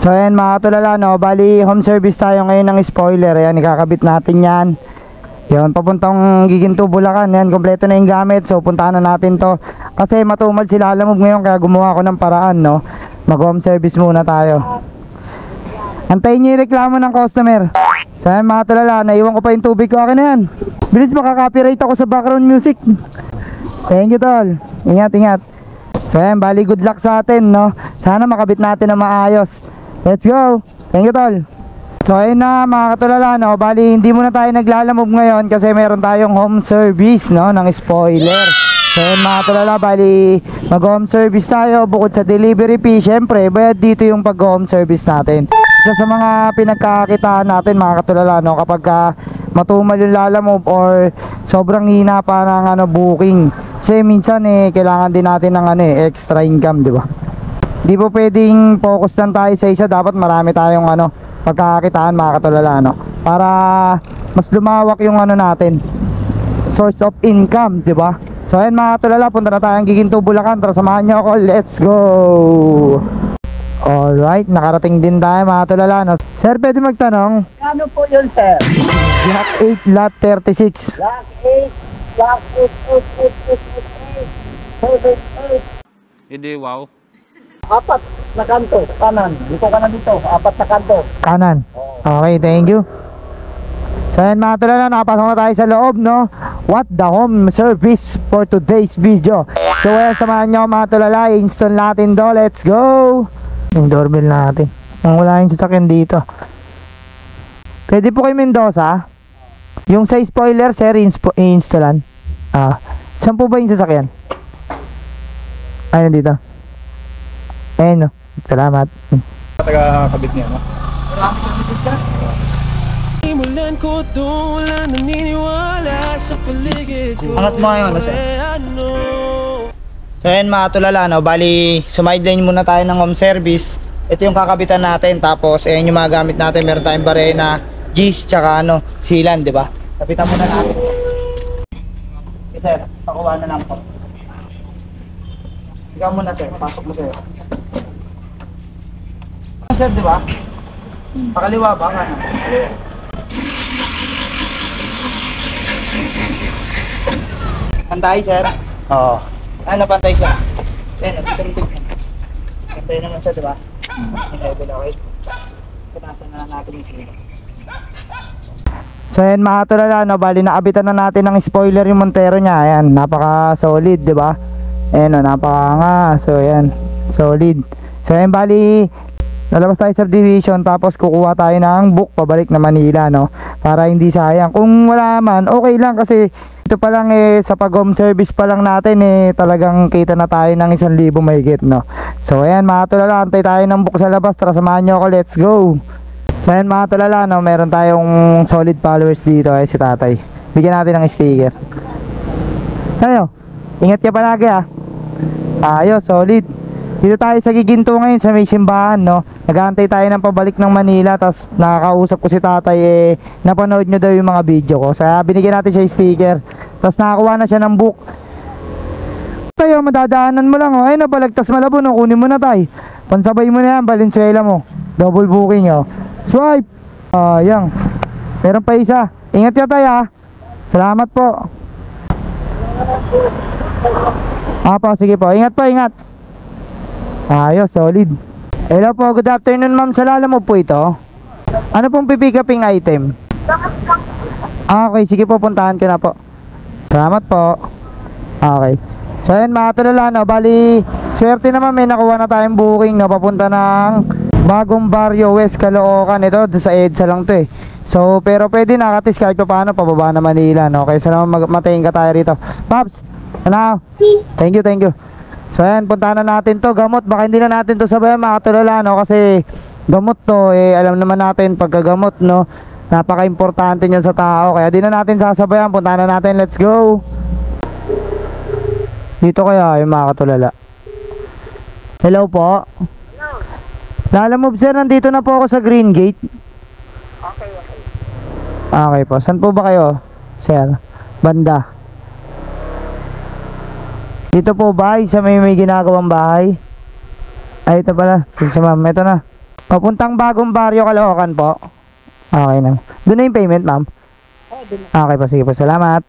So ayan mga tulala, no, bali home service tayo ngayon ng spoiler. Ayan, ikakabit natin yan. Yun, papuntang Giginto, Bulacan. Yan, kompleto na yung gamit. So puntahan na natin to. Kasi matumal sila Lalamove ngayon, kaya gumawa ko ng paraan, no. Mag home service muna tayo. Antayin nyo yung reklamo ng customer. So ayan mga tulala, naiwan ko pa yung tubig ko. Akin na yan. Bilis, makaka-copyright ako sa background music. Thank you tol. Ingat, ingat. So ayan, bali good luck sa atin, no. Sana makabit natin na maayos. Let's go. Thank you tol. So ayun na mga katulala, no, bali hindi muna tayo naglalamove ngayon kasi meron tayong home service, no, ng spoiler. So ayun mga katulala, bali mag home service tayo. Bukod sa delivery fee, syempre bayad dito yung pag home service natin. Isa sa mga pinagkakakitaan natin mga katulala, no, kapag matumal yung lalamove or sobrang hina pa ng booking. Kasi minsan kailangan din natin ng extra income, di ba? Di po pwedeng focus lang tayo sa isa, dapat marami tayong pagkakakitaan mga katulala, no? Para mas lumawak yung natin, source of income, di ba? So ayan mga katulala, punta na tayong Giginto, Bulacan. Tara, samahan nyo ako, let's go! Alright, nakarating din tayo mga katulala, no? Sir, pwede magtanong? Ano po yun, sir? Lot 8, lot 36. Lot 8, lot 8, 8, 8, 8, 8, 8, 8, 8. Hindi, wow. Apat na kanto, kanan. Dito ka na dito, apat na kanto. Kanan. Okay, thank you. So ayan mga tulala, nakapasok na tayo sa loob, no? What the home service for today's video. So ayan, samahan nyo mga tulala, install natin do. Let's go. Yung doorbell natin. Ang wala yung sasakyan dito. Pwede po kay Mendoza. Yung sa spoiler, sir, installan. Saan po ba yung sasakyan? Ayun dito. Ayun, no. Salamat. Taga-kabit niya, no? Simulan ko to, wala naniniwala sa paligid ko. Angat mo ngayon, sir. So ayan mga tulala, no, bali sumideline muna tayo ng home service. Ito yung kakabitan natin, tapos ayan yung mga gamit natin. Meron tayong barena, gis, tsaka sealant, di ba? Kapitan muna natin. Okay sir, pakuha na lang po. Ikaw muna sir, pasok mo sir. Sir, di ba? Pakaliwa ba? Pantay sir? Oo. Napantay siya. Ayan, nagtitintig. Pantay naman siya, di ba? Level, okay. Punasan na natin yung sila. So ayan mga tulala, no, bali nakabitan na natin ng spoiler yung Montero niya. Ayan, napaka solid, di ba? Ayan, napaka so ayan, solid. So ayan, bali lalabas tayo sa subdivision, tapos kukuha tayo ng book pabalik na Manila, no, para hindi sayang. Kung wala man, okay lang, kasi ito pa lang sa pag home service pa lang natin talagang kita na tayo ng 1,000 mahigit, no. So ayan mga tulala, antay tayo ng book sa labas. Tara, samahan nyo ako, let's go. So ayan mga tulala, no, meron tayong solid followers dito, si tatay. Bigyan natin ng sticker. Tayo, ingat ka palagi ayos, solid. Dito tayo sa Giginto ngayon, sa may simbahan, no. Nag-aantay tayo ng pabalik ng Manila. Tapos nakakausap ko si tatay, napanood nyo daw yung mga video ko. Kaya binigyan natin siya yung sticker. Tapos nakakuha na siya ng book. Tayo, madadaanan mo lang, ay nabalagtas Malabon, kunin mo na tayo. Pansabay mo na yan, Valenzuela mo. Double booking, swipe. Yan. Meron pa isa. Ingat ya tayo, salamat po. Po, sige po, ingat po, ingat. Ayos, solid. Hello po, good afternoon ma'am. Sa Lalamove po ito. Ano pong pipick uping item? Okay, sige po, puntahan ko na po. Salamat po. Okay. So ayan mga tulala, no, bali swerte naman, may nakuha na tayong booking, no, papunta ng Bagong Barrio West, Caloocan. Ito sa EDSA lang to So pero pwede nakatis kahit pa paano pababa na Manila, no. Kaysa naman matayin ka tayo rito. Pops, ano? Thank you, thank you. So ayan, puntahan na natin to. Gamot, baka hindi na natin to sabayan mga katulala, no, kasi gamot to, alam naman natin pagkagamot, no, napaka-importante niyan sa tao. Kaya di na natin sasabayan, puntahan na natin, let's go. Dito kaya yung mga katulala. Hello po. Hello. Lalamove sir, nandito na po ako sa Green Gate. Okay. Okay po, saan po ba kayo sir? Banda dito po ba? Sa may ginagawang bahay? Ay, ito pala. Sige ma'am, ito na. Papuntang Bagong Baryo, Caloocan po. Okay na. Doon na yung payment, ma'am? Okay po, sige po. Salamat.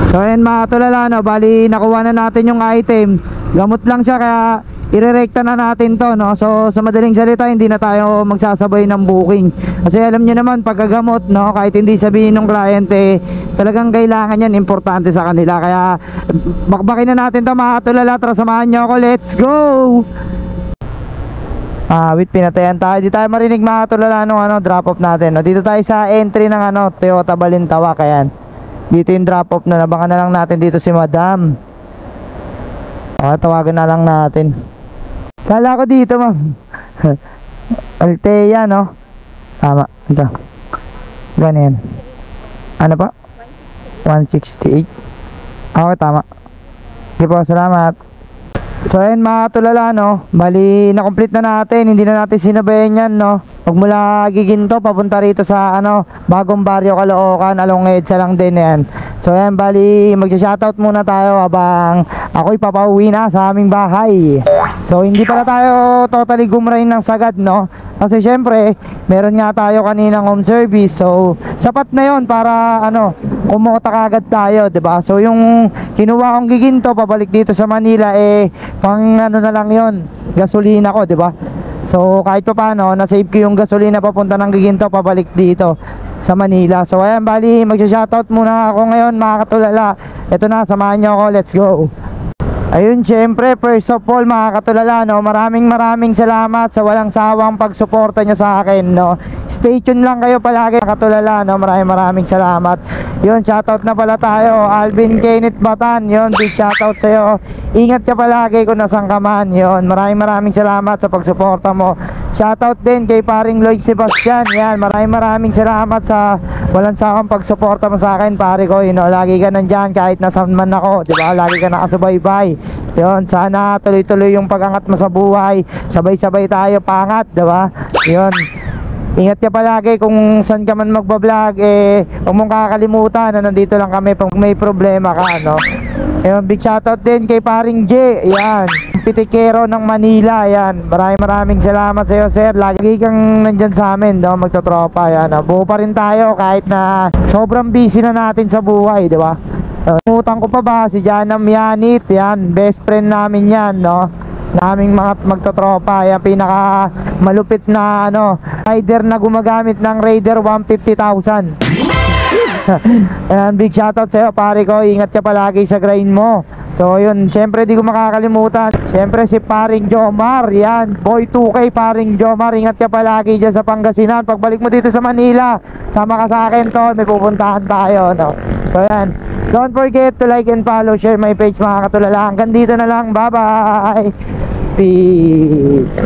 So ayan mga tulala, no, bali nakuha na natin yung item. Gamot lang siya kaya irerekta na natin to, no. So sa madaling salita, hindi na tayo magsasabay ng booking. Kasi alam niyo naman pagkagamot, no, kahit hindi sabihin ng client talagang kailangan yan, importante sa kanila. Kaya bakbakin na natin to mga tulala. Tara samahan niyo ako. Let's go. Wait, pinatayan tayo. Di tayo marinig mga tulala nung drop off natin, no. Dito tayo sa entry ng Toyota Balintawak. Ayan. Dito yung drop off na, baka na lang natin dito si madam. Tawagan na lang natin. Kala ko dito, ma'am. Altea, no? Tama, ito. Ganyan. Ano pa? 168. Okay, tama. Okay po, salamat. So ayun mga tulala, no, bali na-complete na natin. Hindi na natin sinabayan yan, no. Pag mula Giginto papunta rito sa Bagong Baryo, Caloocan, along EDSA lang din yan. So ayan, bali magsa-shoutout muna tayo habang ako'y papauwi na sa aming bahay. So hindi pala tayo totally gumrain ng sagad, no, kasi syempre meron nga tayo kaninang home service. So sapat na yon para kumota kagad tayo, 'di ba? So yung kinuha kong Giginto pabalik dito sa Manila pang na lang yon, gasolina ko, 'di ba? So kahit pa paano na-save ko yung gasolina papunta ng Giginto pabalik dito sa Manila. So ayan, bali magsa-shoutout muna ako ngayon mga katulala. Ito na, samahan niyo ako, let's go. Ayun, syempre, first of all mga katulala, no, maraming salamat sa walang sawang pagsuporta nyo sa akin, no. Stay tuned lang kayo palagi mga katulala, no. Maraming salamat. Yun, shoutout na pala tayo, Alvin Kenneth Batan. Yun, big shoutout sa'yo. Ingat ka palagi kung nasan ka man. Yun, maraming salamat sa pagsuporta mo. Shoutout din kay paring Lloyd Sebastian. Yan, maraming salamat sa walang sawang pagsuporta mo sa akin, pare ko. Lagi ka nandyan kahit nasan man ako, diba? Lagi ka nakasubaybay. Yun, sana tuloy-tuloy yung pagangat mo sa buhay. Sabay-sabay tayo pangat, diba? Yun, ingat ka palagi kung saan ka man magbablog. Huwag mong kakalimutan na nandito lang kami pag may problema ka, no? Yun, big shoutout din kay paring J. Yan, pitikero ng Manila. Yan, maraming salamat sa iyo, sir. Lagi kang nandyan sa amin, no? Magtotropa. Yan, buo pa rin tayo kahit na sobrang busy na natin sa buhay, diba? Utang ko pa ba si Jana Mianit. Yan, best friend namin yan, no, naming mga magtotropa. Yan, pinaka malupit na rider na gumagamit ng Raider 150,000. Yan, big shoutout sa'yo pare ko. Ingat ka palagi sa grind mo. So yun, syempre di ko makakalimutan, syempre si paring Jomar. Yan, boy 2K paring Jomar. Ingat ka palagi dyan sa Pangasinan. Pagbalik mo dito sa Manila, sama ka sa akin to, may pupuntahan tayo, no. So yan, don't forget to like and follow, share my page mga katulala. Hanggang dito na lang, bye bye, peace.